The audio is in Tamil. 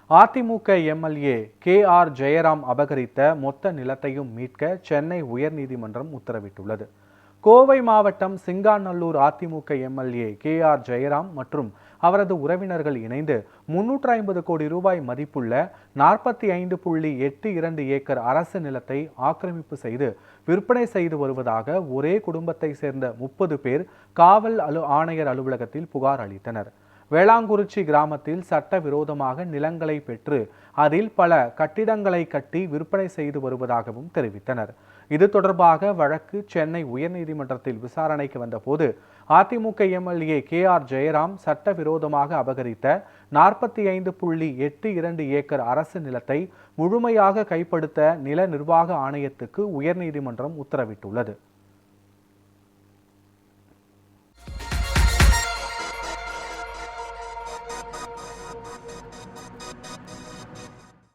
அதிமுக எம்எல்ஏ KR ஜெயராம் அபகரித்த மொத்த நிலத்தையும் மீட்க சென்னை உயர்நீதிமன்றம் உத்தரவிட்டுள்ளது. கோவை மாவட்டம் சிங்காநல்லூர் அதிமுக எம்எல்ஏ KR ஜெயராம் மற்றும் அவரது உறவினர்கள் இணைந்து 350 கோடி ரூபாய் மதிப்புள்ள 45.82 ஏக்கர் அரசு நிலத்தை ஆக்கிரமிப்பு செய்து விற்பனை செய்து வருவதாக ஒரே குடும்பத்தை சேர்ந்த 30 பேர் காவல் ஆணையர் அலுவலகத்தில் புகார் அளித்தனர். வேளாங்குறிச்சி கிராமத்தில் சட்டவிரோதமாக நிலங்களை பெற்று அதில் பல கட்டிடங்களை கட்டி விற்பனை செய்து வருவதாகவும் தெரிவித்தனர். இது தொடர்பாக வழக்கு சென்னை உயர்நீதிமன்றத்தில் விசாரணைக்கு வந்தபோது அதிமுக எம்எல்ஏ KR ஜெயராம் சட்டவிரோதமாக அபகரித்த 45.82 ஏக்கர் அரசு நிலத்தை முழுமையாக கைப்படுத்த நில நிர்வாக ஆணையத்துக்கு உயர்நீதிமன்றம் உத்தரவிட்டுள்ளது.